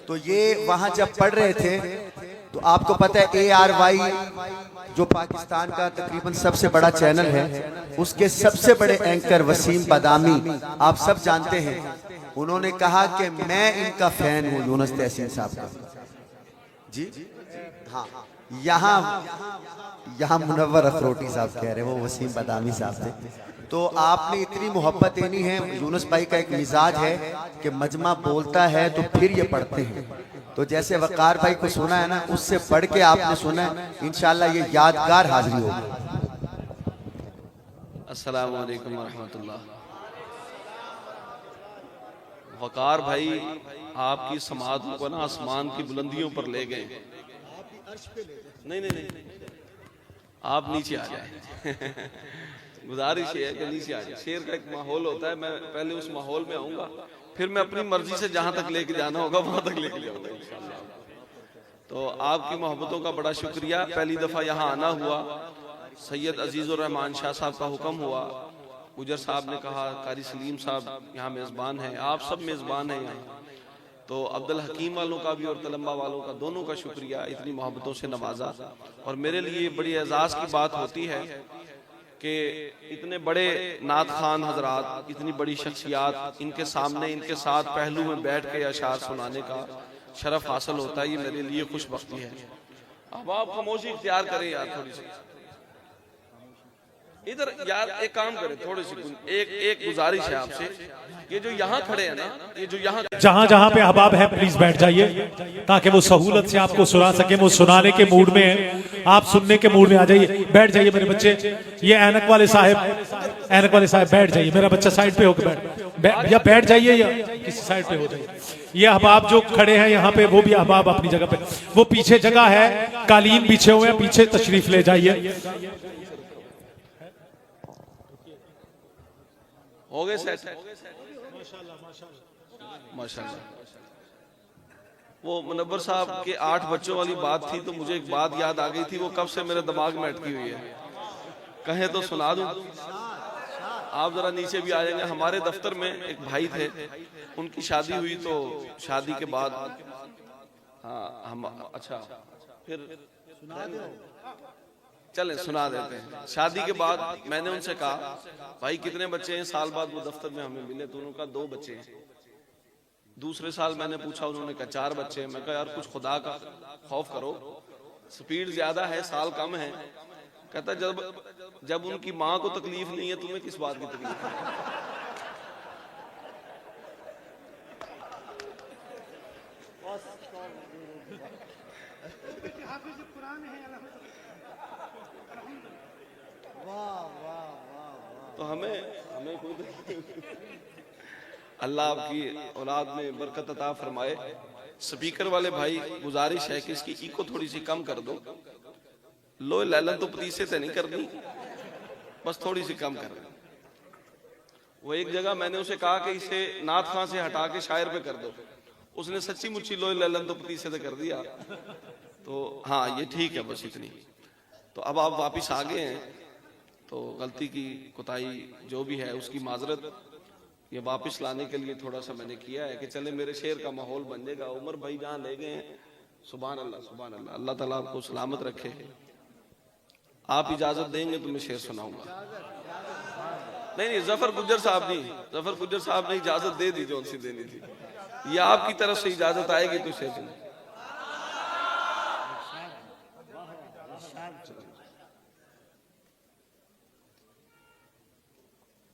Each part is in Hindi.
तो ये वहां जब पढ़ रहे थे तो आपको पता है ARY जो पाकिस्तान का तकरीबन सबसे बड़ा चैनल है, उसके सबसे बड़े एंकर वसीम बदामी आप सब जानते हैं, उन्होंने कहा कि मैं इनका फैन हूं यूनुस तहसीन साहब का। जी हाँ, यहाँ मुनव्वर अखरोटी साहब कह रहे, वो वसीम बदामी साहब थे। तो आपने इतनी मोहब्बत देनी है। यूनुस भाई का एक मिजाज है कि मजमा बोलता है तो फिर ये पढ़ते हैं, तो जैसे वकार भाई को सुना है ना, उससे पढ़ के आपने सुना है, इंशाल्लाह ये यादगार हाजिरी होगी। अस्सलाम वालेकुम रहमतुल्लाह। वकार भाई आपकी समात को ना आसमान की बुलंदियों पर ले गए। नहीं नहीं नहीं, आप नीचे आ जाए। गुजारिश है कि नीचे आ जाए। शेर का एक माहौल होता है, मैं पहले उस माहौल में आऊंगा, फिर मैं अपनी मर्जी से जहां तक लेके जाना होगा वहां तक लेके जाऊंगा इंशाल्लाह। तो आपकी मोहब्बतों का बड़ा शुक्रिया। पहली दफा यहाँ आना हुआ, सैयद अजीजुर रहमान शाह साहब का हुक्म हुआ, गुजर साहब ने कहा कारी सलीम साहब यहाँ मेजबान हैं, आप सब मेजबान हैं यहाँ। तो अब्दुल हकीम वालों का भी और तलम्बा वालों का, दोनों का शुक्रिया, इतनी मोहब्बतों से नवाजा। और मेरे लिए बड़ी एजाज की बात होती है कि इतने बड़े नात खान हजरात, इतनी बड़ी शख्सियात, इनके सामने इनके साथ पहलू में बैठ के अशार सुनाने का शरफ हासिल होता है, ये मेरे लिए खुशबख्ती है। अब आप खामोशी इख्तियार करें यार थोड़ी सी। इधर यार एक काम करें, थोड़ी सी एक गुजारिश है आपसे, ये जो यहाँ खड़े हैं ना, ये जो यहाँ जहां जहां पे अहबाब है प्लीज बैठ जाइए, ताकि वो सहूलत से आपको सुना सके। वो सुनाने के मूड में है, आप सुनने के मूड में आ जाइए। बैठ जाइए मेरे बच्चे। ये ऐनक वाले साहब बैठ जाइए। मेरा बच्चा साइड पे होकर या बैठ जाइए या किसी साइड पे हो जाइए। ये अहबाब जो खड़े हैं यहाँ पे, वो भी अहबाब अपनी जगह पे। वो पीछे जगह है, कालीन बिछे हुए हैं, पीछे तशरीफ ले जाइए। हो गए सेट? माशाल्लाह। वो मुनव्वर साहब के 8 बच्चों वाली बात थी, तो मुझे एक बात याद आ गई थी, वो कब से मेरे दिमाग में अटकी हुई है, कहें तो सुना दूं। आप जरा नीचे भी आ जाएंगे। हमारे दफ्तर में एक भाई थे, उनकी शादी हुई, तो शादी के बाद हाँ हम अच्छा फिर चलें सुना देते हैं। शादी के बाद मैंने उनसे कहा भाई कितने बच्चे हैं, साल बाद वो दफ्तर में हमें मिले तो उन्होंने कहा 2 बच्चे हैं। दूसरे साल मैंने पूछा, उन्होंने कहा 4 बच्चे हैं। मैं कहा यार कुछ खुदा का खौफ करो, स्पीड ज्यादा है, साल कम है। कहता जब उनकी माँ को तकलीफ नहीं है, तुम्हें किस बात की तकलीफ है? तो हमें कोई अल्लाह आपकी औलाद में बरकत अता फरमाए। स्पीकर वाले भाई गुजारिश है कि इसकी इको थोड़ी सी कम कर दो। लो लैलन तो पतीसे से नहीं करनी, बस थोड़ी सी कम कर दो। वो एक जगह मैंने उसे कहा कि इसे नाथ खां से हटा के शायर पे कर दो, उसने सच्ची मुच्ची लो लैलन तो पतीसे से कर दिया। तो हाँ ये ठीक है, बस इतनी। तो अब आप वापिस आ गए हैं, तो गलती की कोताही जो भी है उसकी माजरत ये वापस लाने के लिए थोड़ा सा मैंने किया है कि चले मेरे शेर का माहौल बन जाएगा। उमर भाई जहाँ ले गए हैं, सुभान अल्लाह सुभान अल्लाह, अल्लाह ताला आपको सलामत रखे। आप इजाजत देंगे तो मैं शेर सुनाऊंगा। नहीं जफर गुज्जर साहब नहीं, जफर गुज्जर साहब ने इजाजत दे दी, जो उनसे देनी थी। ये आपकी तरफ से इजाजत आएगी तो शेर सुना।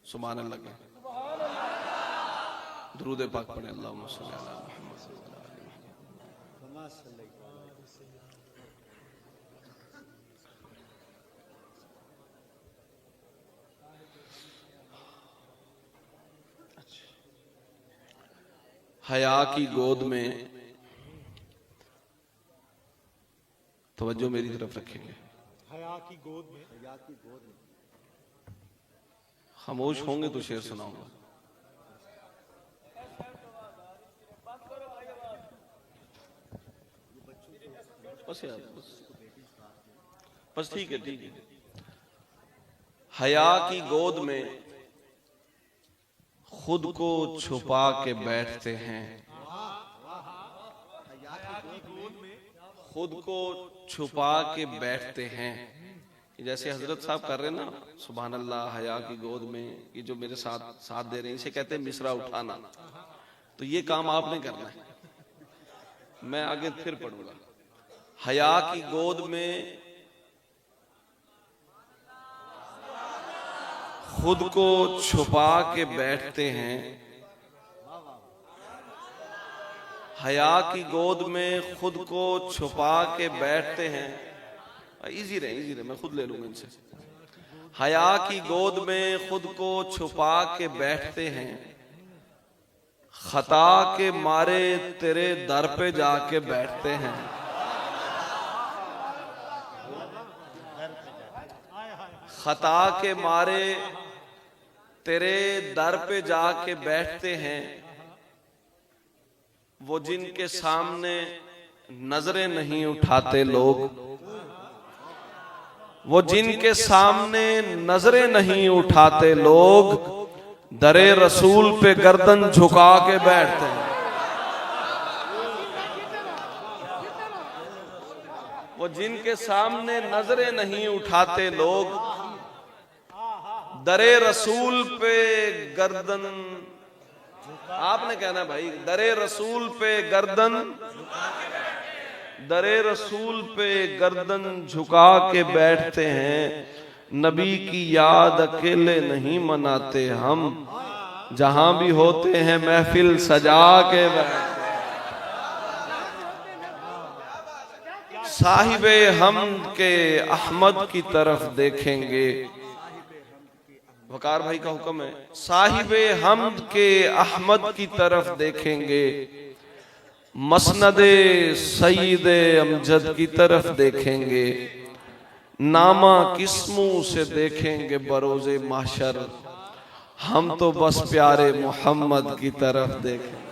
सुभान अल्लाह, दुरूद पाक पढ़े। अल्लाहुम्मा सल्ली अला मुहम्मद व अला आलि मुहम्मद। हया की गोद में, तवज्जो मेरी तरफ रखेंगे। हया की गोद में, खामोश होंगे तो शेर सुनाऊंगा। बस यार बस ठीक है। हया की गोद में खुद को छुपा के बैठते हैं, खुद को छुपा के बैठते हैं। जैसे हजरत साहब कर रहे हैं ना, सुभान अल्लाह, हया की गोद में, ये जो मेरे साथ दे रहे हैं, इसे कहते हैं मिसरा उठाना। तो ये काम आपने करना है। मैं आगे फिर पढ़ूंगा। हया की गोद में खुद को छुपा के बैठते हैं, हया की गोद में खुद को छुपा के बैठते हैं। इजी रहे, मैं खुद ले लूंगा इनसे। हया की गोद में खुद को छुपा के बैठते हैं, खता के मारे तेरे दर पे जाके बैठते हैं। खता के मारे तेरे दर पे जाके बैठते हैं, वो जिनके सामने नजरें नहीं उठाते लोग, वो जिनके सामने नजरें नहीं उठाते लोग, दरे रसूल पे गर्दन झुका के बैठते हैं। वो जिनके सामने नजरें नहीं उठाते लोग, दरे रसूल पे गर्दन, आपने कहना भाई, दरे रसूल पे गर्दन, दरे रसूल पे गर्दन झुका के बैठते हैं। नबी की याद अकेले नहीं मनाते हम, जहां भी होते हैं महफिल सजा के बैठते। साहिबे हमद के अहमद की तरफ देखेंगे, वकार भाई का हुक्म है, साहिबे हमद के अहमद की तरफ देखेंगे, मसनदे सईदे अमजद की तरफ देखेंगे, नामा किस मुंह से देखेंगे बरोज़े माशर, हम तो बस प्यारे मोहम्मद की तरफ देखेंगे।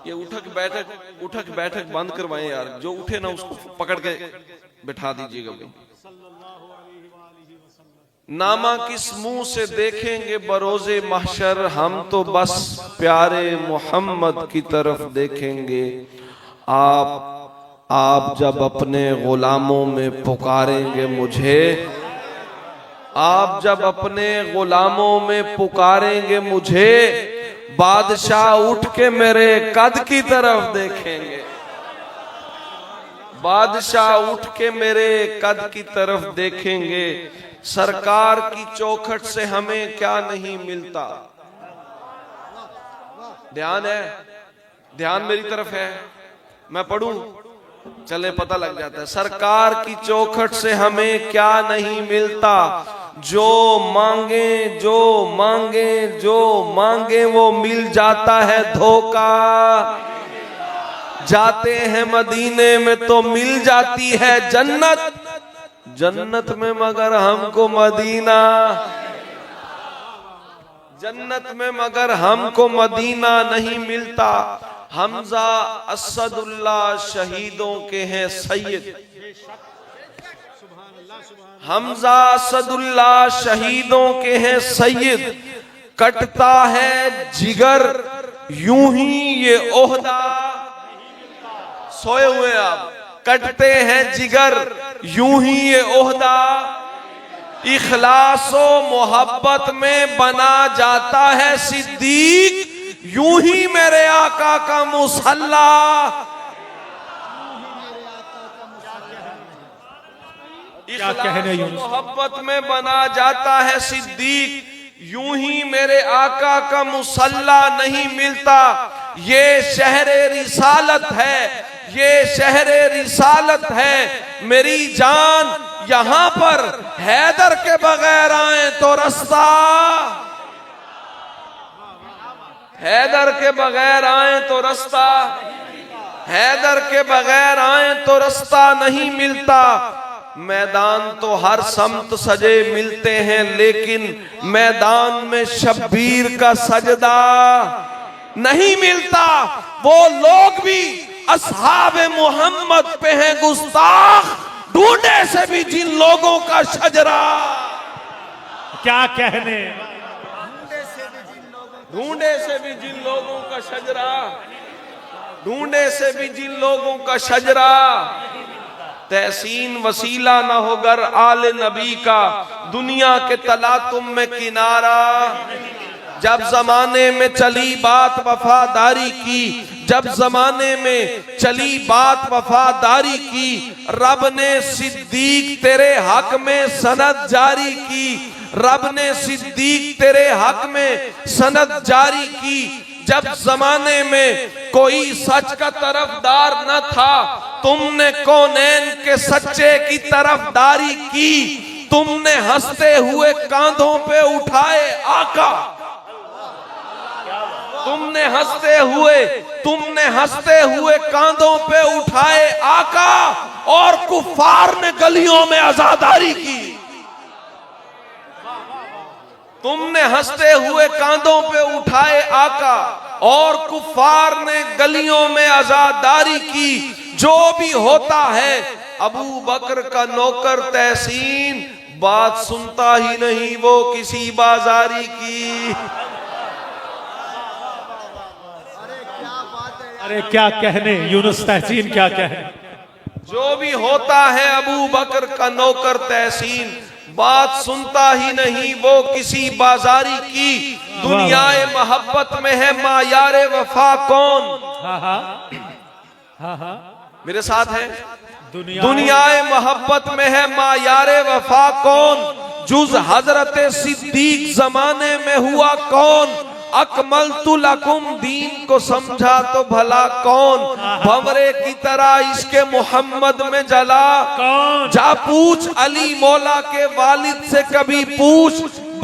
ये उठक बैठक बंद करवाएं यार, जो उठे ना उसको पकड़ के बैठा दीजिएगा भाई। नामा किस मुंह से देखेंगे बरोज़े महशर, हम तो बस प्यारे मोहम्मद की तरफ देखेंगे। आप जब अपने गुलामों में पुकारेंगे मुझे, आप जब अपने गुलामों में पुकारेंगे मुझे, बादशाह उठ के मेरे कद की तरफ देखेंगे, बादशाह उठ के मेरे कद की तरफ देखेंगे। सरकार की चौखट से हमें क्या नहीं मिलता। ध्यान है, ध्यान मेरी तरफ है, मैं पढ़ूं, चले पता लग जाता है। सरकार की चौखट से हमें क्या नहीं मिलता, जो मांगे जो मांगे जो मांगे वो मिल जाता है धोखा। जाते हैं मदीने में तो मिल जाती है जन्नत, जन्नत में मगर हमको मदीना, जन्नत में मगर हमको मदीना नहीं मिलता। हमजा असदुल्ला शहीदों के हैं सैयद, हमजा असदुल्ला शहीदों के हैं सैयद, कटता है जिगर यूं ही ये ओहदा। सोए हुए आप, कटते हैं जिगर यूं ही ये ओहदा, इखलासो मोहब्बत में बना जाता है सिद्दीक, यूं ही मेरे आका का मुसल्ला। इखलासो मोहब्बत में बना जाता है सिद्दीक, यूं ही मेरे आका का मुसल्ला नहीं मिलता। ये शहरे रिसालत है, ये शहरे रिसालत है, मेरी जान यहां पर हैदर के बगैर आए तो रास्ता, हैदर के बगैर आए तो रास्ता, हैदर के बगैर आए तो रास्ता नहीं मिलता। मैदान तो हर समत सजे मिलते हैं, लेकिन मैदान में शब्बीर का सजदा नहीं मिलता। वो लोग भी अस्हाबे मोहम्मद पे हैं गुस्ताख, ढूंढे से भी जिन लोगों का शजरा, क्या कहने, ढूंढे से भी जिन लोगों का शजरा, ढूंढे से भी जिन लोगों का शजरा, तहसीन वसीला न हो गर आले नबी का, दुनिया के तलातुम में किनारा। जब जमाने में चली बात वफादारी की, जब जमाने में चली बात वफादारी की, रब ने सिद्दीक तेरे हक में सनद जारी की, रब ने सिद्दीक तेरे हक में सनद जारी की। जब जमाने में कोई सच का तरफदार न था, तुमने कौनैन के सच्चे की तरफदारी की। तुमने हंसते हुए कांधों पे उठाए आका, तुमने हंसते हुए कांधों पे उठाए आका, और कुफार ने गलियों में आजादारी की। तुमने हंसते हुए कांधों पे उठाए आका, और कुफार ने गलियों में आजादारी की। जो भी होता है अबू बकर का नौकर तहसीन, बात सुनता ही नहीं वो किसी बाजारी की। अरे क्या कहने यूनुस तहसीन, क्या कहने। जो भी होता है अबू बकर का नौकर तहसीन, बात सुनता ही नहीं वो किसी बाजारी की। दुनियाए मोहब्बत में है मायारे वफा कौन। हाँ मेरे साथ है। दुनियाए मोहब्बत में है मायारे वफा कौन, जुज हजरत सिद्दीक जमाने में हुआ कौन। अकमल तुलकुम दीन को समझा तो भला कौन, भंवरे की तरह इसके मोहम्मद में जला कौन। जा पूछ अली मौला के वालिद से कभी पूछ,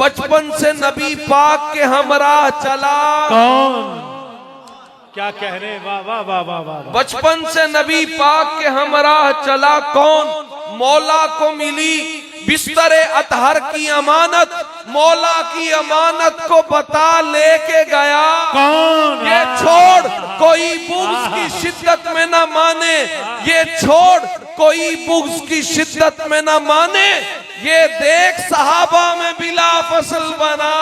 बचपन से नबी पाक के हमराह चला कौन। क्या कह रहे, वाह वाह वाह वाह वाह। बचपन से नबी पाक के हमराह चला कौन। मौला को मिली बिस्तरे अतहर की अमानत, मौला की अमानत को बता लेके गया कौन। ये छोड़ कोई बुग़्ज़ की शिद्दत में न माने, ये छोड़ कोई बुग़्ज़ की शिद्दत में न माने। ये देख सहाबा में बिला फसल बना।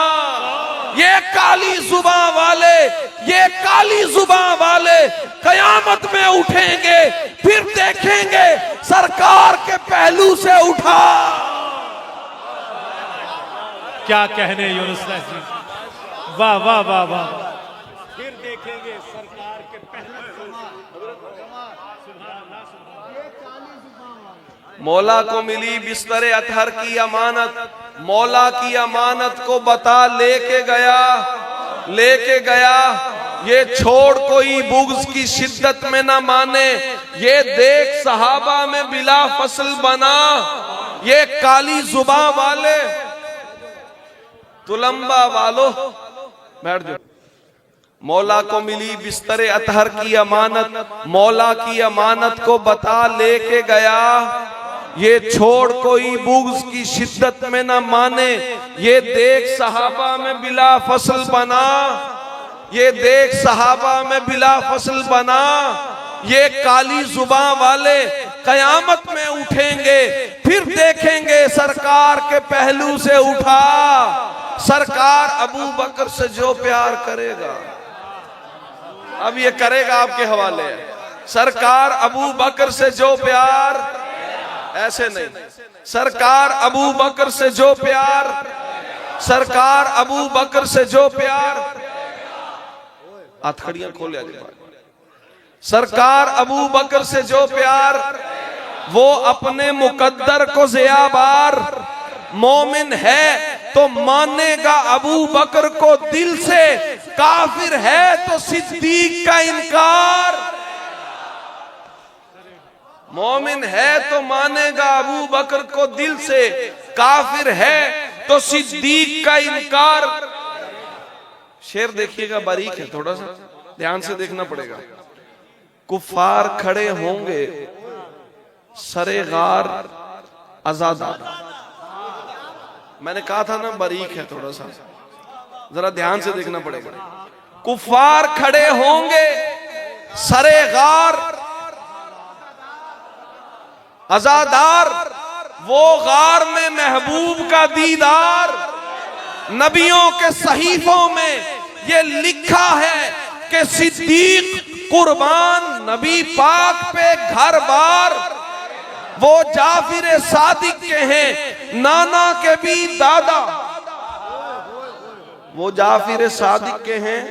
ये काली जुबां वाले, ये काली जुबां वाले कयामत में उठेंगे, फिर देखेंगे सरकार के पहलू से उठा। क्या कहने यूनुस तहसीन, वाह वाह वाह वाह। फिर देखेंगे सरकार के पहलू से। मौला को मिली बिस्तरे अतहर की अमानत, मौला की अमानत को बता लेके गया। ये छोड़ कोई बुग़्ज़ की शिद्दत में न माने, ये देख सहाबा में बिला फसल बना। ये काली जुबां वाले तुलंबा वालों, बैठ जाओ। मौला को मिली बिस्तरे अतहर की अमानत, मौला की अमानत को बता लेके गया। ये छोड़ कोई बुग़्ज़ की शिद्दत में न माने, ये देख सहाबा में बिला फसल बना। ये देख सहाबा में बिला फसल बना। ये काली जुबां वाले कयामत में उठेंगे, फिर देखेंगे सरकार के पहलू से उठा। सरकार अबू बकर से जो प्यार करेगा, अब ये करेगा आपके हवाले है। सरकार अबू बकर से जो प्यार, ऐसे नहीं, सरकार अबू बकर से जो प्यार, सरकार अबू बकर से जो प्यार, हथकड़ियां खोल लिया। सरकार अबू बकर से जो प्यार, वो अपने मुकद्दर को ज़ियाबार। मोमिन है तो मानेगा अबू बकर को दिल से, काफिर है तो सिद्दीक का इनकार। मोमिन है तो मानेगा अबू बकर को दिल से, काफिर है तो सिद्दीक का इनकार। शेर देखिएगा, बारीक है, थोड़ा सा ध्यान से देखना पड़ेगा। कुफार खड़े होंगे सरे गार आजादार। मैंने कहा था ना बारीक है, थोड़ा सा जरा ध्यान से देखना पड़ेगा। कुफार खड़े होंगे सरे गार आजादार, वो गार में महबूब का दीदार। नबियों के सहीफों में ये लिखा है कि सिद्दीक कुर्बान नबी पाक पे घर बार, वो जाफिर सादिक के हैं नाना के भी दादा, वो जाफिर सादिक के हैं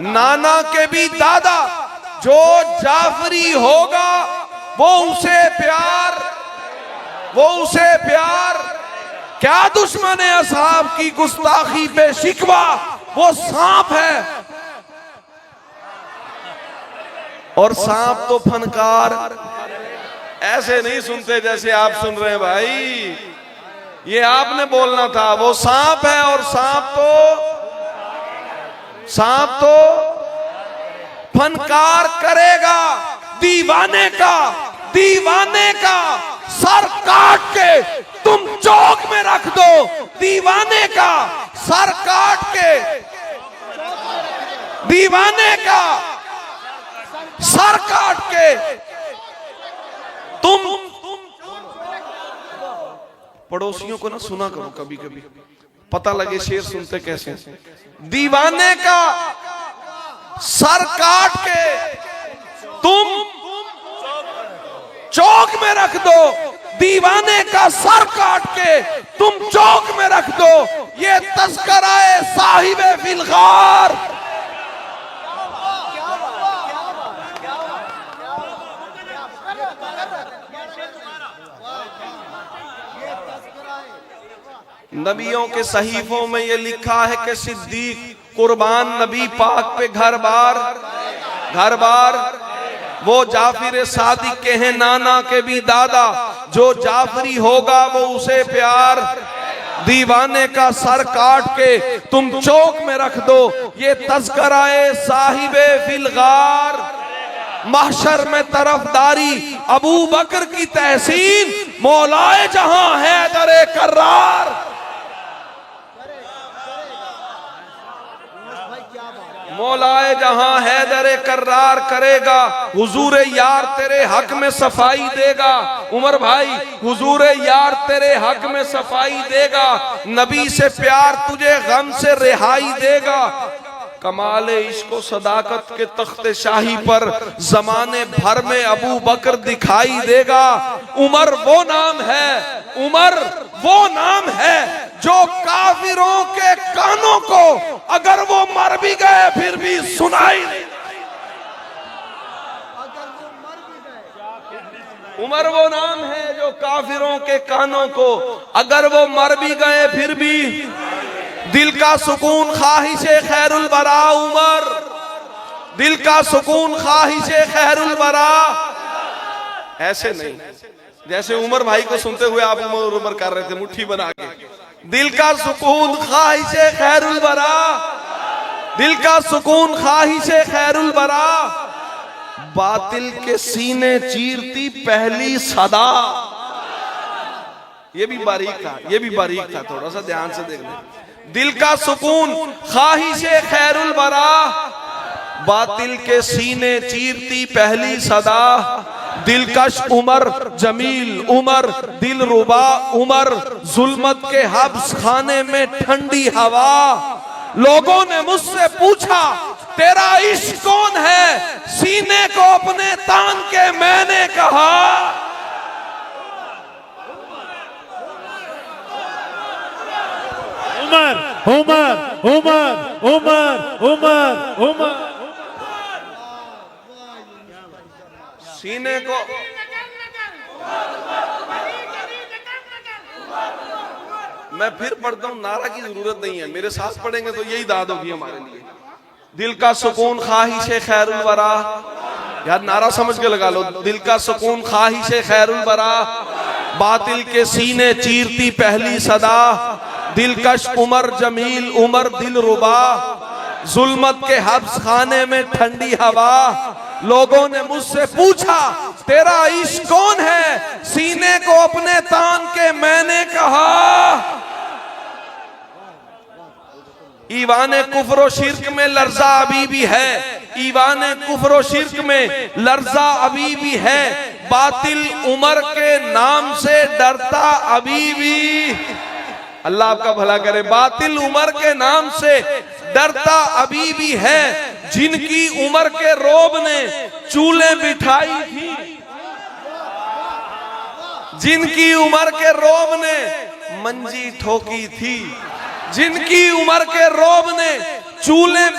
नाना के भी दादा, जो जाफरी होगा वो उसे प्यार, वो उसे प्यार। क्या दुश्मन है असहाब की गुस्ताखी पे शिकवा, वो सांप है और सांप तो फनकार ऐसे नहीं सुनते जैसे आप सुन रहे हैं भाई, ये आपने बोलना था। वो सांप है और सांप तो फनकार करेगा। दीवाने का सर काट के तुम चौक में रख दो, दीवाने का सर काट के, दीवाने का सर काट के तुम पड़ोसियों को ना सुना करो कभी कभी, पता लगे शेर सुनते कैसे। दीवाने का सर काट के तुम चौक में रख दो, दीवाने का सर काट के तुम चौक में रख दो, ये तस्कराए साहिबे फिलगार। नबियों के सहीफों में ये लिखा है कि सिद्दीक कुर्बान नबी पाक पे घर बार, वो जाफिर सादिक के हैं नाना के भी दादा, जो जाफरी होगा वो उसे प्यार। दीवाने का सर काट के तुम चौक में रख दो, ये तज़किराए साहिबे फिलगार। महशर में तरफदारी अबू बकर की तहसीन, मौलाए जहां हैदर कर्रार। मौलाए जहां हैदर कर्रार करेगा, हुजूर यार तेरे हक में सफाई देगा। उमर भाई, हुजूर यार तेरे हक में सफाई देगा, नबी से प्यार तुझे गम से रिहाई देगा। कमाले इश्क़ो सदाकत के तख्ते शाही पर जमाने भर में अबू बकर दिखाई देगा। उमर वो नाम है जो काफिरों के कानों को अगर वो मर भी गए फिर भी सुनाई नहीं। उमर वो नाम है जो काफिरों के कानों को अगर वो मर भी गए फिर भी दिल का सुकून ख्वाहिशे खैरुल बरा। उमर दिल का सुकून ख्वाहिशे खैरुल बरा। ऐसे नहीं जैसे उमर भाई को सुनते हुए आप उमर कर रहे थे मुट्ठी बना के। दिल का सुकून ख्वाहिशे खैरुल बरा, दिल का सुकून ख्वाहिशे खैरुल बरा। बातिल के सीने चीरती पहली सदा। ये भी बारीक था, थोड़ा सा ध्यान से देखना। दिल का सुकून ख्वाहिशे खैरुल बरा, बातिल के सीने चीरती पहली सदा। दिलकश उमर, जमील उमर, दिल रुबा उमर, जुल्मत के हब्स खाने में ठंडी हवा। लोगों ने मुझसे पूछा तेरा इश्क कौन है, सीने को अपने तान के मैंने कहा उमर उमर उमर उमर उमर उमर। सीने को मैं फिर पढ़ता हूं, नारा की जरूरत नहीं है, मेरे साथ पढ़ेंगे तो यही दाद होगी हमारे लिए। दिल का सुकून ख्वाहिशे खैरुल बरा, यार नारा समझ के लगा लो। दिल का सुकून ख्वाहिशे खैरुल बरा, बातिल के सीने चीरती पहली सदा। दिलकश उमर, जमील उमर, दिल रुबा, जुल्मत के हब्स खाने में ठंडी हवा। लोगों ने मुझसे पूछा तेरा इश्क कौन है, सीने को अपने तान के मैंने कहा ईवाने कुफ्र शिर्क में लर्जा अभी भी है, ईवाने कुफ्र शिर्क में लर्जा अभी भी है। बातिल उमर के नाम से डरता अभी भी, अल्लाह आपका भला करे। बातिल उमर के नाम से डरता अभी भी है, जिनकी उम्र के रोब ने चूल्हे बिठाई थी, जिनकी उम्र के रोब ने मंजी ठोकी थी, जिनकी उम्र के रोब ने चूल्हे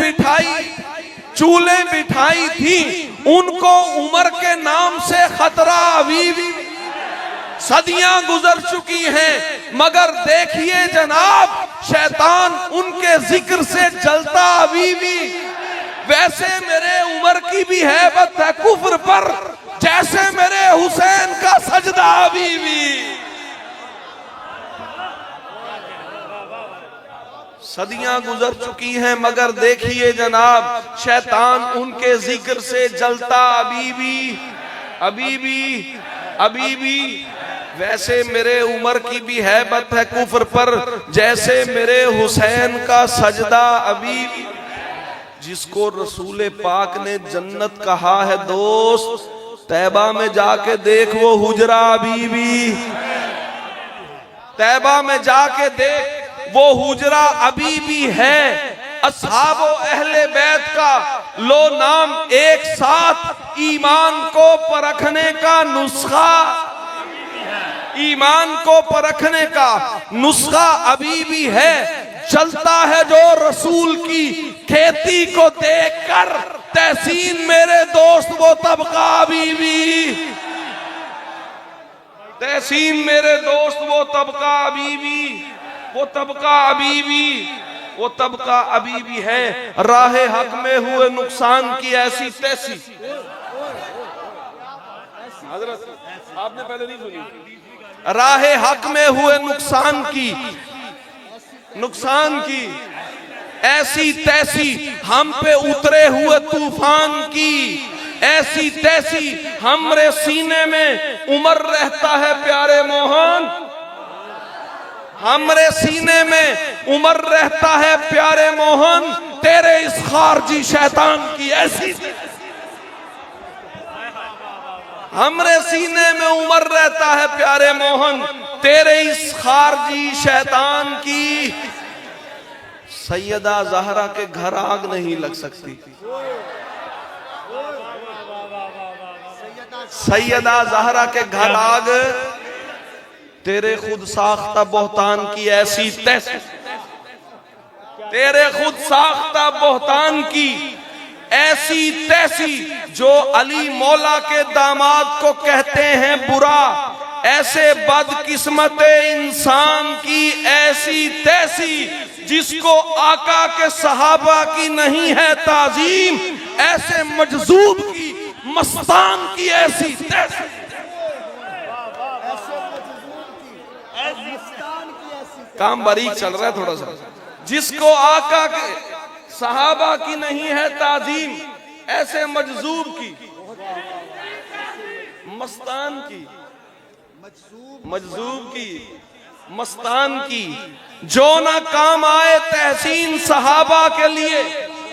बिठाई थी, उनको उम्र के नाम से खतरा अभी भी। सदियां गुजर चुकी हैं मगर देखिए जनाब, शैतान उनके जिक्र से जलता अभी भी। वैसे मेरे उमर की भी हैबत है कुफ्र पर, जैसे मेरे हुसैन का सजदा अभी भी। सदियां गुजर चुकी हैं मगर देखिए जनाब, शैतान उनके जिक्र से जलता अभी भी। वैसे मेरे उमर की भी हैबत है कुफ्र पर, जैसे मेरे हुसैन का सजदा अभी भी। जिसको रसूल पाक ने जन्नत कहा है दोस्त, तैबा में जाके देख वो हुजरा अभी भी। तैबा में जाके देख वो हुजरा अभी भी है। अस्हाब व अहले बैत का लो नाम एक साथ, ईमान को परखने का नुस्खा, ईमान को परखने का नुस्खा अभी भी है। चलता है जो रसूल की खेती को देखकर तहसीन मेरे दोस्त, वो तबका अभी भी। तहसीन मेरे दोस्त वो तबका अभी भी, वो तबका अभी भी, वो तबका अभी भी है। राह हक में हुए नुकसान की ऐसी तैसी। हजरत आपने पहले नहीं सुनी? राह हक में हुए नुकसान की ऐसी तैसी, हम पे उतरे हुए तूफान की ऐसी तैसी। हमरे सीने में उमर रहता है प्यारे मोहन, हमरे सीने में उमर रहता है प्यारे मोहन। तेरे इस खारजी शैतान की ऐसी, हमरे सीने में उमर रहता है प्यारे मोहन, तेरे इस खारजी शैतान की। सैयदा ज़हरा के घर आग नहीं लग सकती, सैयदा ज़हरा के घर आग, तेरे खुद साख्ता बोहतान की ऐसी तैसी, तेरे खुद साख्ता बोहतान की ऐसी तैसी। जो अली मौला के दामाद को कहते हैं बुरा, ऐसे बदकिस्मत इंसान की ऐसी तैसी। जिसको आका के सहाबा की नहीं है ताजीम, ऐसे मजजूब की मस्तान की ऐसी तैसी। काम बारीक चल रहा है थोड़ा सा। जिसको आका के सहाबा की नहीं है ताजीम, ऐसे मजजूब की मस्तान की, मजजूब की मस्तान की। जो ना काम आए तहसीन सहाबा के लिए,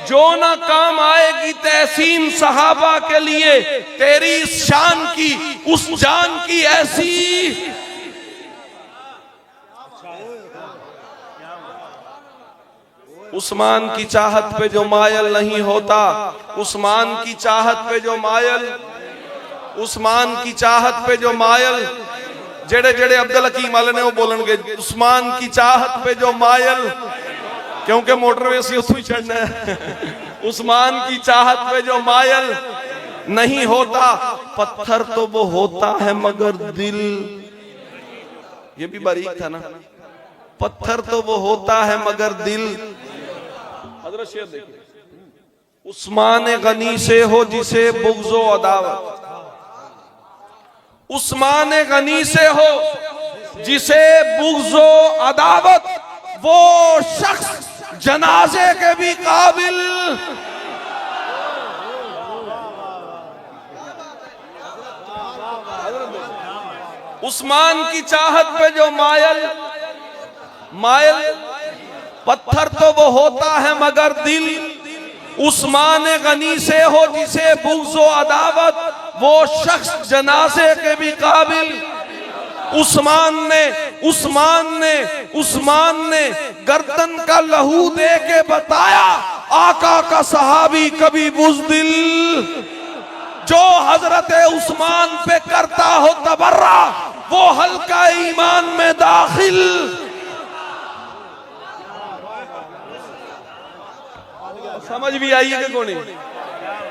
जो ना काम आएगी तहसीन सहाबा के लिए, तेरी इस शान की उस जान की ऐसी। उस्मान की चाहत पे जो मायल नहीं होता, उस्मान की चाहत पे जो मायल, उस्मान की चाहत पे जो मायल, जेड़े जेड़े अब्दुल हकीम वाले ने वो बोलणगे उस्मान की चाहत पे जो मायल, क्योंकि मोटरवे से उस ही चढ़ना है। उस्मान की चाहत पे जो मायल नहीं होता, पत्थर तो वो होता है मगर दिल, ये भी बारीक था ना, पत्थर तो वो होता है मगर दिल। हजरत शेर देखिए, उस्मान गनी से हो जिसे बुग़्ज़ो अदावत, उस्मान गनी से हो जिसे बुग़्ज़ो अदावत, वो शख्स जनाजे के भी काबिल। उस्मान की चाहत पे जो मायल, पत्थर तो वो होता है मगर दिल। उस्मान गनी से हो जिसे बुग़्ज़ो अदावत, वो शख्स जनाजे के भी काबिल। उस्मान ने गर्दन का लहू दे के बताया, आका का सहाबी कभी बुज़दिल, जो हजरत उस्मान पे करता हो तबर्रा, वो हल्का ईमान में दाखिल। समझ भी आई है कि कोनी?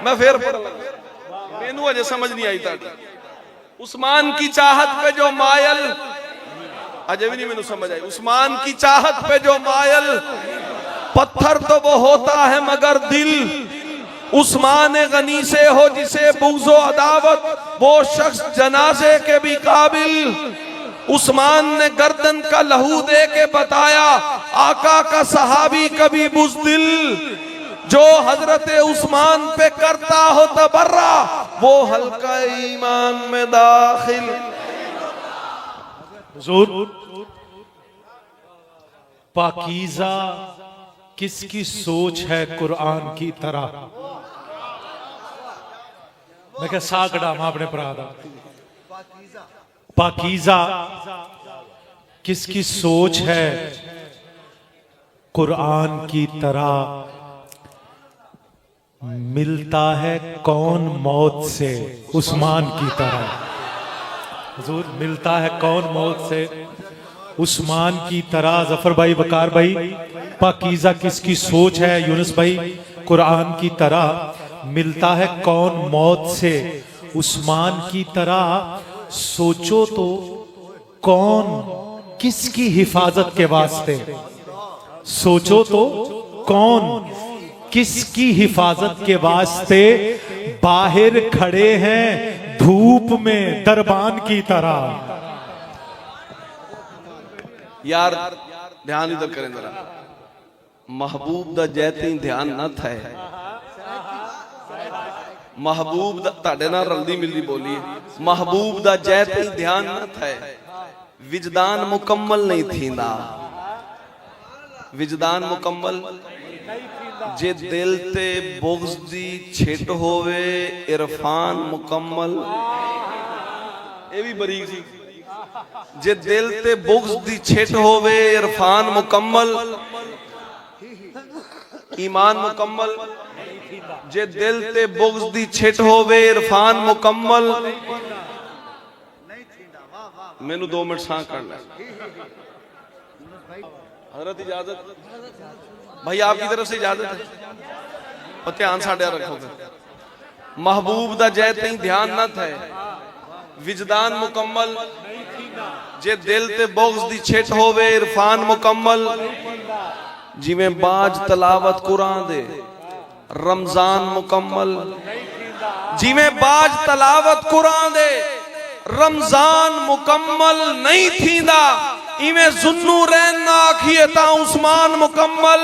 मैं फिर पढ़ मैनू अजे समझ नहीं आई ताड़ी। उस्मान की चाहत पे जो मायल, अजय भी नहीं मैनू समझ आई। उस्मान की चाहत पे जो मायल, पत्थर तो वो होता है मगर दिल। उस्मान गनी से हो जिसे बुग़्ज़ो अदावत, वो शख्स जनाजे के भी काबिल। उस्मान ने गर्दन का लहू दे के बताया, आका का सहाबी कभी बुज़दिल, जो हजरत उस्मान पे करता हो तबर्रा, वो हल्का ईमान में दाखिल। हुजूर, पाकीज़ा किसकी सोच है कुरान की तरह? मैं क्या सागड़ा मां अपने परादा। पाकीज़ा किसकी सोच है कुरान की तरह? मिलता है कौन मौत से उस्मान की तरह? हुजूर, मिलता है कौन मौत से उस्मान की तरह? जफर भाई, वकार भाई, पाकीज़ा किसकी सोच है? यूनुस भाई, कुरान की तरह। मिलता है कौन मौत से उस्मान की तरह? सोचो तो कौन किसकी हिफाजत के वास्ते? सोचो तो कौन किसकी हिफाजत के वास्ते बाहर खड़े हैं धूप में दरबान की तरह? यार ध्यान इधर करें जरा। महबूब दा जैती ध्यान न था, महबूब दा ताड़े नाल रलदी मिलदी बोली, महबूब दा जैती ध्यान न था, विजदान मुकम्मल नहीं थींदा। विजदान मुकम्मल जे दिल ते बुग़्ज़ दी छिट होवे, इरफान मुकम्मल। ये भी बरीक सी। जे दिल ते बुग़्ज़ दी छिट होवे, इरफान मुकम्मल, ईमान मुकम्मल। जे दिल ते बुग़्ज़ दी छिट होवे, इरफान मुकम्मल। मैनू 2 मिनट सांस करना। हज़रत इजाजत भाई, आपकी तरफ से इजाजत है, और ध्यान साढ़े रखोगे। महबूब दा जै तई ध्यान न थे, विजदान मुकम्मल। जे दिल ते बुग़्ज़ दी छिट होवे, इरफान मुकम्मल। जिवें बाज तलावत कुरान दे, रमजान मुकम्मल। जिवें बाज तलावत कुरान दे, रमजान मुकम्मल नहीं थींदा। इवें जुन्नू रैन ना आखिए ता उस्मान मुकम्मल।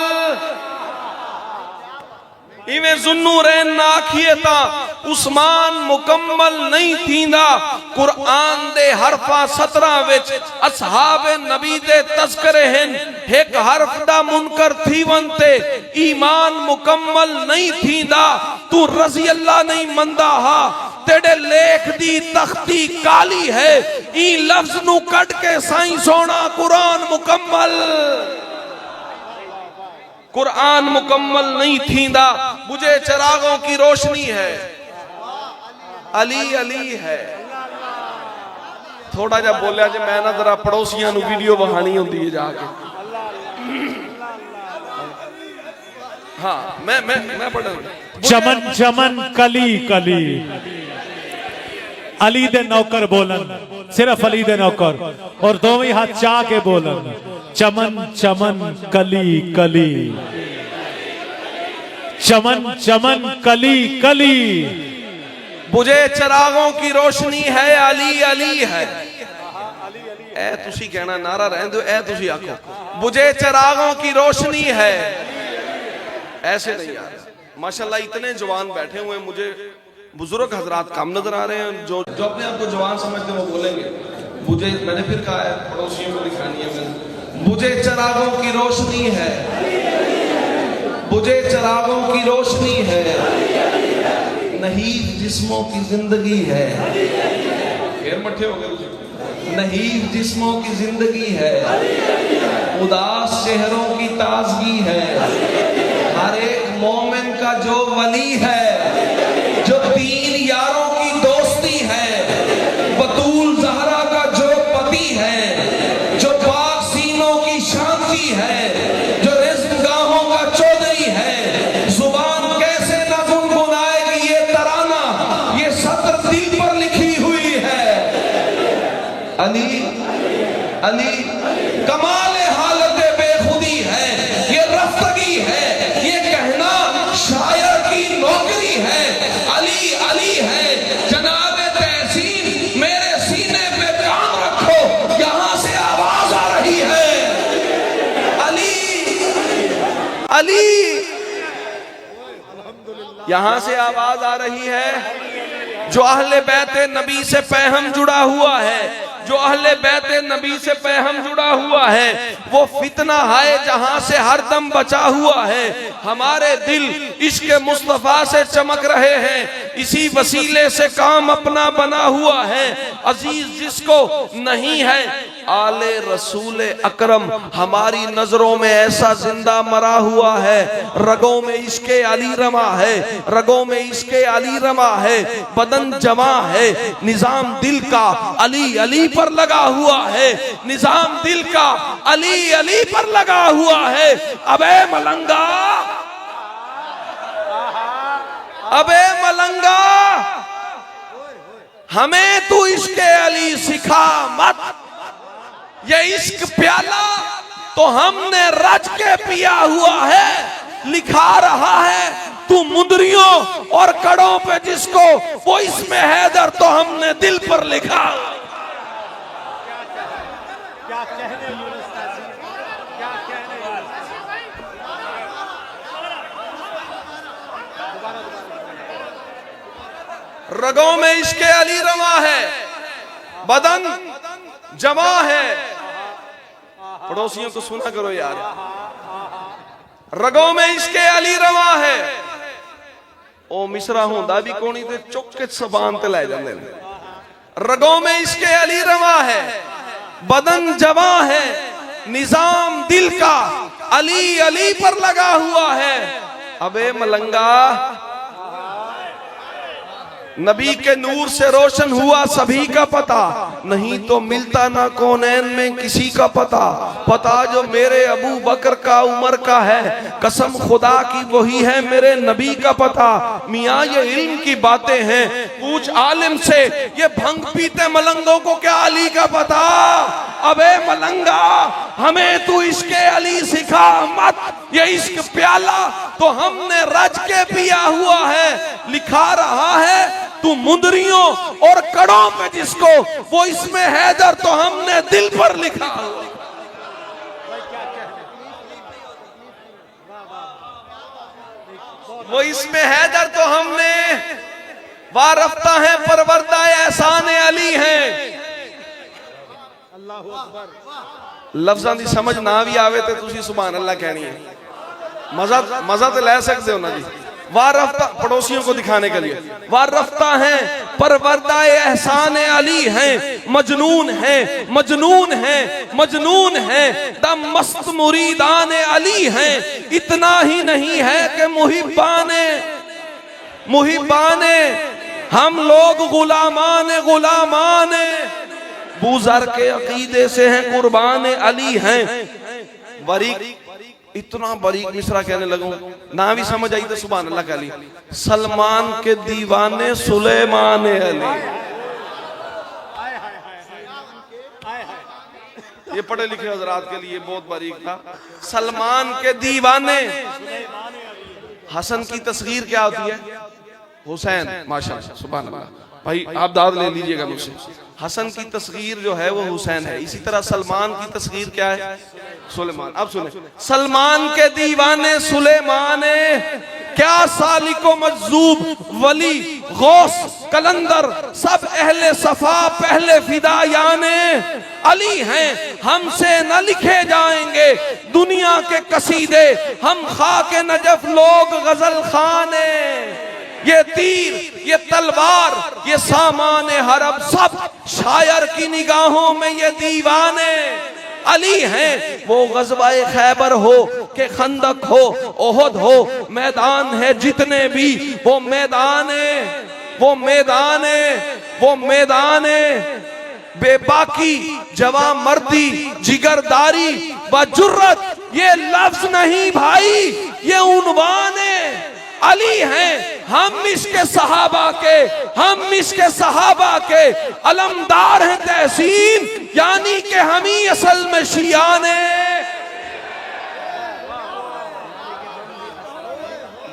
इवें जुन्नू रैन ना आखिए ता उस्मान मुकम्मल नहीं थींदा। कुरान दे हरफा 17 विच असहाबे नबी दे तज़किरे हैं। एक हरफ दा मुनकर थी वंते ईमान मुकम्मल नहीं थींदा। तू रज़ी अल्लाह नहीं मंदा हा, तेरे लेख दी तख्ती काली है। ई लफ्ज नू कट के साईं सोना कुरान मुकम्मल। कुरान मुकम्मल नहीं थींदा। मुझे चिरागों की रोशनी है, अली अली है। थोड़ा जा बोलिया जे मैं ना जरा पड़ोसियां नू वीडियो बहानी होंदी है जाके। हाँ मैं पढ़। चमन चमन कली कली, अली दे नौकर बोलन, सिर्फ अली दे नौकर, और दोवें हाथ चा के बोलन। चमन चमन कली कली, चमन चमन कली कली। मुझे चिरागों की रोशनी है, अली अली है। ए तुसी कहना नारा रहने दो, ए तुसी आखो मुझे चिरागों की रोशनी है। ऐसे नहीं यार, माशाल्लाह इतने जवान बैठे हुए, मुझे बुजुर्ग हजरात कम नजर आ रहे हैं। जो अपने आप को जवान समझते हैं वो बोलेंगे। मुझे मैंने फिर कहा है पड़ोसियों को दिखानी है मैंने। मुझे चिरागों की रोशनी है, मुझे चिरागों की रोशनी है। नहीं जिस्मों की जिंदगी है। फिर मठे हो गए। नहीं जिस्मों की जिंदगी है, उदास चेहरों की ताजगी है। हर एक मोमिन का जो वली है, जो 3 यारों की दोस्ती है, बतूल ज़हरा का जो पति है, जो पाक सीनों की शांति है, जो रिज़्क़गाहों का चौधरी है, जुबान कैसे न गुनगुनाएगी ये तराना, ये सत्र दिल पर लिखी हुई है। अली अली कमाल हालत बेखुदी है, ये रफ्तगी है, ये कहना शायर की नौकरी है। अली अली है जनाब तहसीन, मेरे सीने पे कान रखो, यहां से आवाज आ रही है। अली अली, यहां से आवाज आ रही है। जो अहले बैत नबी से पैहम जुड़ा हुआ है, जो अहले बैत नबी से पैहम जुड़ा हुआ है, वो फितना है जहां से हर दम बचा हुआ है। हमारे दिल इश्क मुस्तफा से चमक रहे हैं, इसी वसीले से काम अपना बना हुआ है। अजीज जिसको नहीं है आले रसूल अकरम, हमारी नजरों में ऐसा जिंदा मरा हुआ है। रगों में इश्के अली रमा है, रगों में इश्के अली रमा है, बदन जमा है, निजाम दिल का अली अली पर लगा हुआ है, निजाम दिल का अली अली पर लगा हुआ है। अबे मलंगा, अबे मलंगा, हमें तू इश्के अली सिखा मत। ये इश्क प्याला तो हमने रच के पिया हुआ है, लिखा रहा है तू मुंदरियों और कड़ों पे जिसको, वो इसमें हैदर तो हमने दिल पर लिखा। क्या कहने यूनुस तासीर, क्या कहने यार। रगों में इश्के अली रवा है, बदन जमा है। पड़ोसियों को सुना करो यार। रगों में इश्के अली रवा है, ओ मिसरा होंदा भी कोनी ते चुक के ज़बान ते लै जांदे ने। रगों में इश्के अली रवा है, बदन जमा है, निजाम दिल का अली अली पर लगा हुआ है। अबे मलंगा, नबी के नूर से रोशन हुआ सभी का पता, नहीं तो मिलता ना कौनैन में किसी का पता। पता जो मेरे अबू बकर का उमर का है, कसम खुदा की वही है मेरे नबी का पता। मियाँ ये इल्म की बातें हैं, पूछ आलिम से, ये भंग पीते मलंगों को क्या अली का पता। अबे मलंगा, हमें तू इश्के अली सिखा मत। ये इश्क प्याला तो हमने रच के पिया हुआ है, लिखा रहा है तू मुंदरियों और कड़ों पे जिसको, वो इसमें हैदर तो हमने दिल पर लिखा। वो इसमें हैदर तो हमने वारफ्ता है, परवरदा एहसान अली है। लफ्ज़ां दी समझ ना भी आवे तो तुसी सुभान अल्लाह कहनी है। मजा तो ले सकते हो ना जी। वारफ्ता, पड़ोसियों को दिखाने के लिए, वारफ्ता है, परवरदा एहसान अली हैं, मजनून है, मजनून है, मजनून है, दम मस्त मुरीदान अली हैं। इतना ही नहीं है कि मुहिब्बाने मुहिब्बाने हम लोग गुलामाने गुलामाने बूज़र के अकीदे से हैं, कुर्बान अली हैं। बारीक, इतना बारीक मिसरा कहने लगूं ना भी समझ आई तो सुभान अल्लाह कह ली। सलमान के दीवाने सुलेमान अली, ये पढ़े लिखे हजरात के लिए बहुत बारीक था। सलमान के दीवाने, हसन की तस्गीर क्या होती है? हुसैन। माशाअल्लाह, सुभान अल्लाह। भाई आप दाद ले लीजिएगा मुझसे। हसन की तस्गीर जो है वो हुसैन है, इसी तरह सलमान की तस्गीर क्या है? सुलेमान। अब सुने, सलमान के दीवाने सुलेमान, क्या सालिको मजजूब वली गौस कलंदर सब अहले सफा पहले फिदायाने अली हैं। हमसे न लिखे जाएंगे दुनिया के कसीदे, हम खाके नजफ लोग गजल खाने। ये तीर, ये तलवार, ये सामान हरब सब शायर की निगाहों में ये दीवाने अली हैं। वो गज़वाए खैबर हो के खंदक हो, ओहद हो, मैदान है जितने भी, वो मैदान है, वो मैदान है, वो मैदान है। बेबाकी, जवा मर्दी, जिगरदारी व जुर्रत, ये लफ्ज नहीं भाई, ये उन्वान है। अली हैं हम, इसके सहाबा के, हम इसके सहाबा के अलमदार हैं तहसीन, यानी कि हम ही असल में शियान हैं,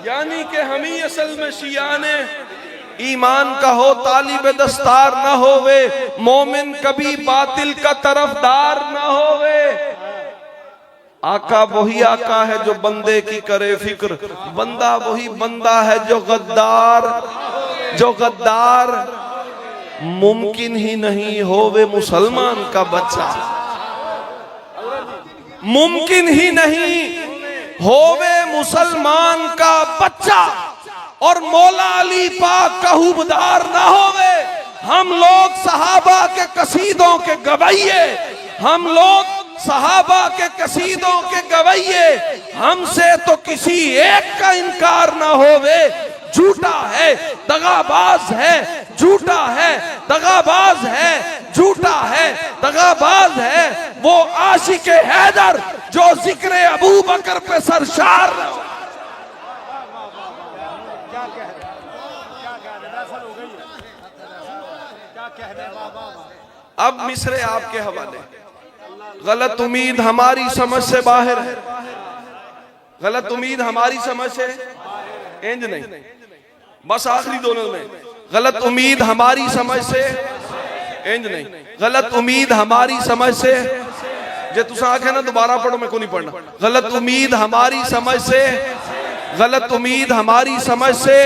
यानी कि हम ही असल में शियान हैं। ईमान का हो तालिब दस्तार न होवे, मोमिन कभी बातिल का तरफदार न होवे। आका वही आका है जो बंदे की करे फिक्र, बंदा वही बंदा है जो गद्दार, जो गद्दार। मुमकिन ही नहीं होवे मुसलमान का बच्चा, मुमकिन ही नहीं होवे मुसलमान का बच्चा, और मौला अली पाक का हुबदार ना होवे। हम लोग सहाबा के कसीदों के गवैये, हम लोग सहाबा के कसीदों के गवैये, हमसे तो किसी एक का इनकार ना होवे। झूठा है, दगाबाज है, झूठा है, दगाबाज है, झूठा है, दगाबाज है वो आशिक हैदर जो जिक्र अबू बकर पे सरशार। अब मिसरे आपके हवाले। गलत उम्मीद हमारी समझ से बाहर है, गलत उम्मीद हमारी समझ से इंज नहीं, बस आखिरी दोनों में। गलत उम्मीद हमारी समझ से इंज नहीं, गलत उम्मीद हमारी समझ से, जे तुसा आखे ना दोबारा पढ़ो, मैं को नहीं पढ़ना। गलत उम्मीद हमारी समझ से, गलत उम्मीद हमारी समझ से,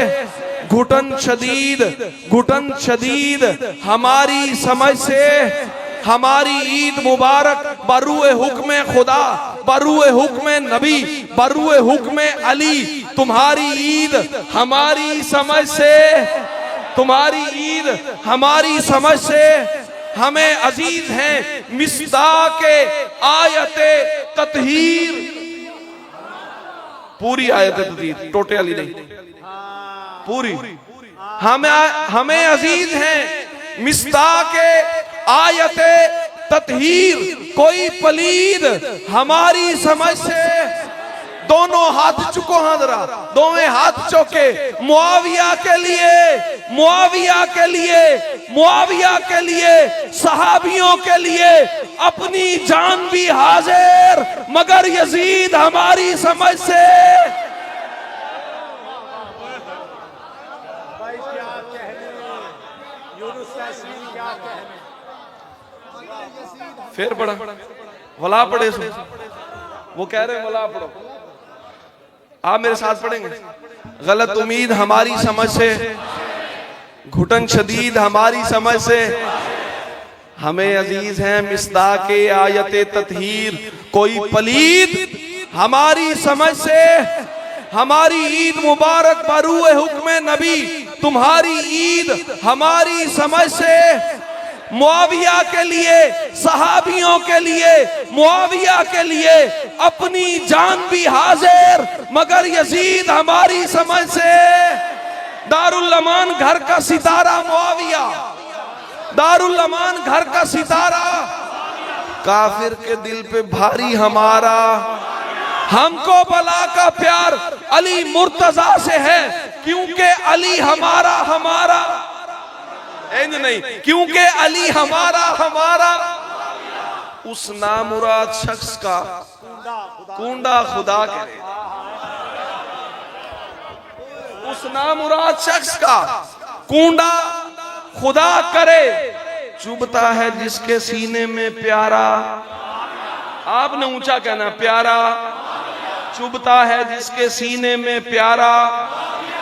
घुटन शदीद, घुटन शदीद हमारी समझ से। हमारी ईद मुबारक बरुए हुक्म खुदा, बरुए हुक्म नबी, बरुए हुक्म अली। तुम्हारी ईद हमारी समझ से, तुम्हारी ईद हमारी समझ से। हमें अजीज हैं मिस्दाके आयते ततहीर, पूरी आयते ततहीर, टोटे वाली नहीं, पूरी। हमें अजीज हैं मिस्दाके आयते ततहीर, कोई पलीद हमारी समझ से। दोनों हाथ चुको, हादरा दोवें हाथ चौके, मुआविया के लिए, मुआविया के लिए, मुआविया के लिए, सहाबियों के लिए अपनी जान भी हाजिर, मगर यजीद हमारी समझ से। फिर पढ़ा, वला पढ़े सो, वो कह रहे वला पढ़ो, आप मेरे साथ पढ़ेंगे। गलत उम्मीद हमारी समझ से, घुटन शदीद हमारी समझ से। हमें अजीज हैं मिस्दाके आयते ततहीर, कोई पलीद हमारी समझ से। हमारी ईद मुबारक बरुए हुक्म नबी, तुम्हारी ईद हमारी समझ से। मुआविया के लिए, सहाबियों के लिए, मुआविया के लिए अपनी जान भी हाजिर, मगर यजीद हमारी समझ से। दारुल अमान घर का सितारा मुआविया, दारुल अमान घर का सितारा। काफिर के दिल पे भारी हमारा, हमको बला का प्यार अली मुर्तजा से है, क्योंकि अली हमारा हमारा इंज नहीं, क्योंकि अली हमारा हमारा। उस नामुराद शख्स का कूंडा खुदा करे, उस नामुराद शख्स का कूंडा खुदा करे। चुभता है जिसके सीने में प्यारा, आपने ऊंचा कहना प्यारा। चुभता है जिसके सीने में प्यारा।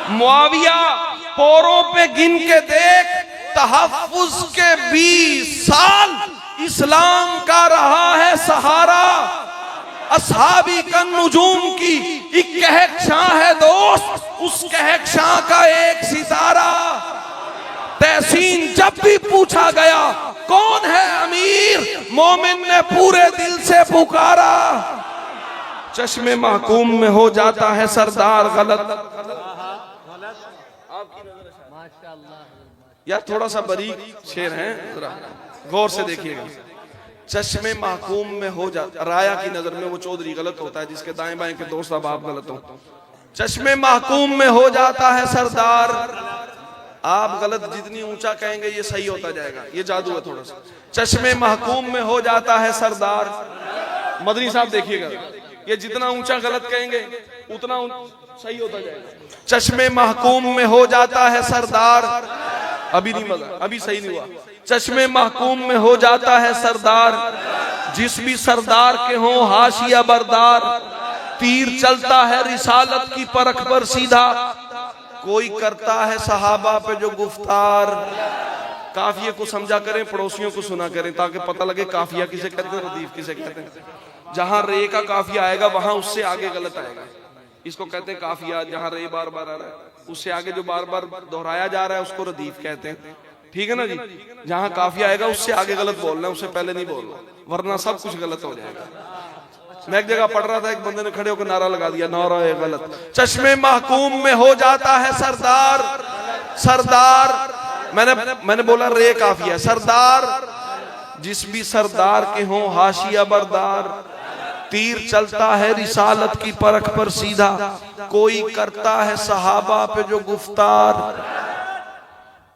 मुआविया पोरों पे गिन के देख, तहफ्फुज के 20 साल इस्लाम का रहा है सहारा। असहाबी का नुजूम की एक कहकशां है दोस्त, उस कहकशां का एक सितारा। तहसीन जब भी पूछा गया कौन है अमीर, मोमिन ने पूरे दिल से पुकारा। चश्मे महकूम में हो जाता है सरदार गलत। यार थोड़ा सा बारीक शेर है, जरा गौर से देखिएगा। चश्मे महकूम में हो जाता, राया की नजर में वो चौधरी गलत होता है जिसके दाएं बाएं के दोस्त बाप गलत हो। चश्मे महकूम में हो जाता है सरदार, आप गलत जितनी ऊंचा कहेंगे ये सही होता जाएगा, ये जादू है थोड़ा सा। चश्मे महकूम में हो जाता है सरदार, मदनी साहब देखिएगा, ये जितना ऊंचा गलत कहेंगे उतना सही होता जाएगा। चश्मे महकूम में हो जाता है सरदार, अभी नहीं मजा, अभी सही नहीं हुआ। चश्मे महकूम में हो जाता है सरदार, जिस भी सरदार के हो हाशिया बरदार, तीर चलता है रिसालत की परख पर सीधा, कोई करता है सहाबा पे जो गुफ्तार। काफिये को समझा करें, पड़ोसियों को सुना करें, ताकि पता लगे काफिया किसे कहते हैं, रदीफ किसे कहते हैं। जहां रे का काफिया आएगा वहां उससे आगे गलत आएगा, इसको कहते हैं काफिया। जहां रे बार बार आ रहा है उससे आगे जो बार बार दोहराया जा रहा है उसको रदीफ कहते हैं, ठीक है ना जी। जहां काफिया आएगा उससे आगे गलत बोलना है, उससे पहले नहीं बोलना, वरना सब कुछ गलत हो जाएगा। मैं एक जगह पढ़ रहा था, एक बंदे ने खड़े होकर नारा लगा दिया, नारा है गलत। चश्मे महकूम में हो जाता है सरदार, सरदार मैंने बोला रे काफिया है, सरदार जिस भी सरदार के हो हाशिया बरदार, तीर चलता है रिसालत की परख पर सीधा, कोई करता है सहाबा पे जो गुफ्तार,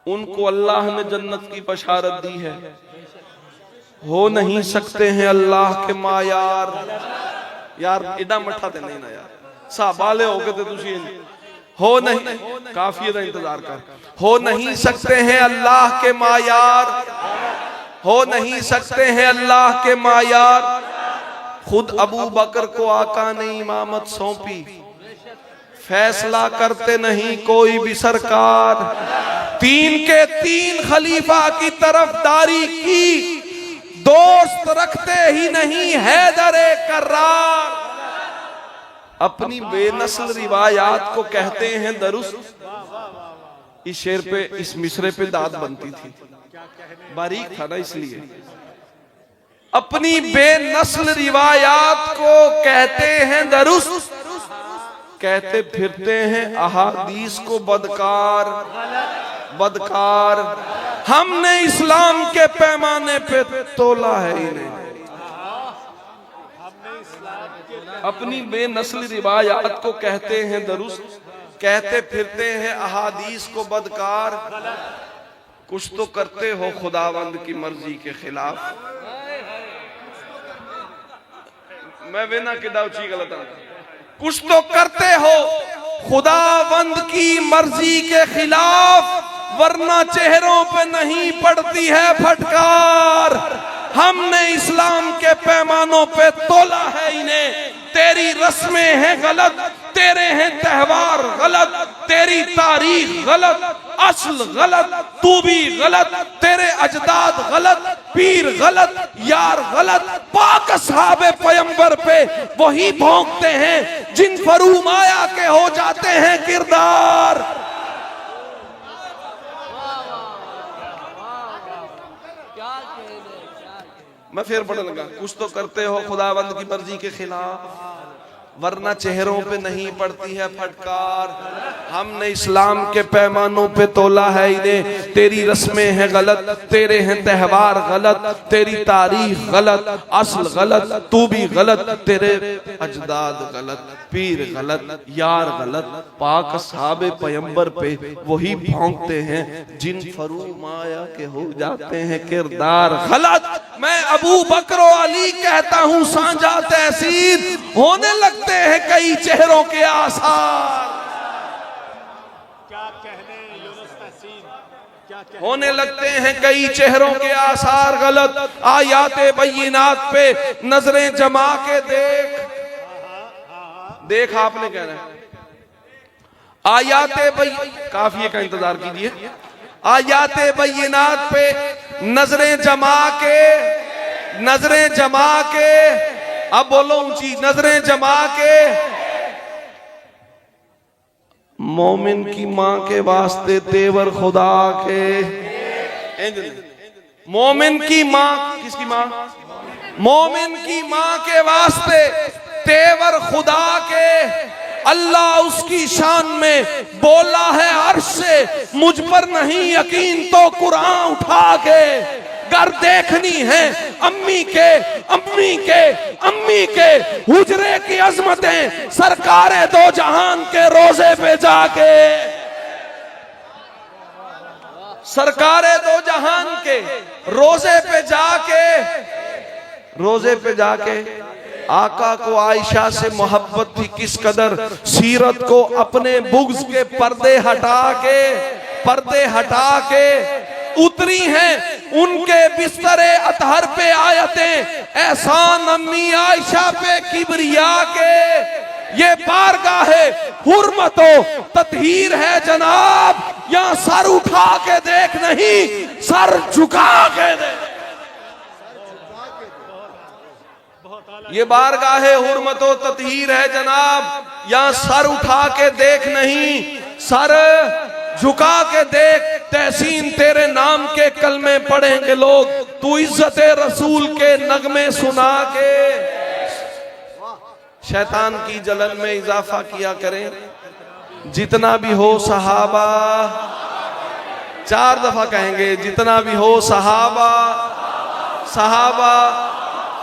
उनको अल्लाह ने जन्नत की बशारत दी है, हो नहीं सकते हैं अल्लाह के मायार। यार इदा मठा ते नहीं ना यार, साहबाले हो गए तुसी हो नहीं, काफी इंतजार कर। हो नहीं सकते हैं अल्लाह के मायार, हो नहीं सकते हैं अल्लाह के मायार, खुद अबू बकर को आका ने इमामत सौंपी, फैसला करते नहीं कोई भी सरकार, तीन के तीन खलीफा की तरफदारी की, दोस्त रखते ही नहीं हैदरे कर्रार। अपनी बेनस्ल रिवायात को कहते हैं दरुस्त। इस शेर पे, इस मिसरे पे दाद बनती थी, बारीक था ना इसलिए। अपनी बेनस्ल रिवायात को कहते हैं दरुस्त, कहते फिरते हैं अहादीस को बदकार, बदकार। हमने इस्लाम के पैमाने पे तोला है इन्हें। अपनी बेनस्ल रिवायात को कहते हैं दरुस्त, कहते फिरते हैं अहादीस को बदकार, कुछ तो करते हो खुदावंद की मर्जी के खिलाफ। मैं वेना किदा उची गलत आ, कुछ तो करते हो खुदावंद की मर्जी के खिलाफ, वरना चेहरों पे नहीं पड़ती है फटकार। हमने इस्लाम के पैमानों पे तोला है इन्हें, तेरी रस्में हैं गलत, तेरे हैं त्योहार गलत, तेरी तारीख गलत, असल गलत, तू भी गलत, तेरे अजदाद गलत, पीर गलत, यार गलत, पाक असहाबे पैगंबर पे वही भौंकते हैं जिन फरूमाया के हो जाते हैं किरदार। मैं फिर पढ़ने लगा, कुछ तो करते हो खुदावंद की मर्जी के खिलाफ, वरना चेहरों पे नहीं पड़ती है फटकार। हमने इस्लाम के पैमानों पे तोला है इन्हें, तेरी रस्में हैं गलत, तेरे हैं त्योहार गलत, तेरी तारीख गलत, असल गलत, तू भी गलत, तेरे अजदाद गलत, पीर गलत, यार गलत, पाक साहब पैगंबर पे वही भौंकते हैं जिन फरूमाया के हो जाते हैं किरदार गलत। मैं अबू बकर अली कहता हूँ सांझा तहसीन, होने लगते हैं कई चेहरों के आसार। क्या कहने यूनुस तहसीन, क्या कहने? होने लगते हैं कई चेहरों के आसार गलत। आयाते बय्यिनात पे नजरें जमा के देख, देख आपने कहना है। आयाते काफिये का इंतजार कीजिए। आयाते बय्यिनात पे नजरें जमा के, नजरें जमा के, अब बोलो ऊंची, नजरें जमा के, मोमिन की मां के वास्ते तेवर खुदा के। मोमिन की मां, किसकी मां? मोमिन की मां के वास्ते तेवर खुदा के, अल्लाह उसकी शान में बोला है अर्श से, मुझ पर नहीं यकीन तो कुरान उठा के। घर देखनी है अम्मी के अम्मी के अम्मी के हुजरे की अजमतें, सरकारे दो जहान के रोजे पे जाके, सरकारे दो जहान के रोजे पे जाके, रोजे पे जाके आका को आयशा से मोहब्बत थी किस कदर, सीरत को अपने बुग़्ज़ के पर्दे हटा के उतरी हैं उनके बिस्तरे अतहर पे आयतें, एहसान अम्मी आयशा पे किबरिया के। ये बारगाह हुर्मतो ततहीर है जनाब, यहाँ सर उठा के देख नहीं, सर झुका के देख। ये बारगाह हुर्मतो ततहीर है जनाब, यहाँ सर उठा के देख नहीं, सर झुका के देख। तहसीन तेरे नाम के कलमे पढ़ेंगे लोग, तू इज्जत रसूल के नगमे सुना के। शैतान की जलन में इजाफा किया करें, जितना भी हो सहाबा, 4 दफा कहेंगे, जितना भी हो सहाबा सहाबा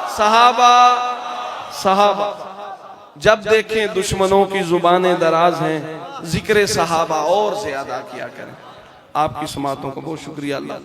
सहाबा सहाबा। जब देखें दुश्मनों की जुबानें दराज हैं, जिक्र सहाबा और ज्यादा किया करें। आपकी समातों को बहुत शुक्रिया। अल्लाह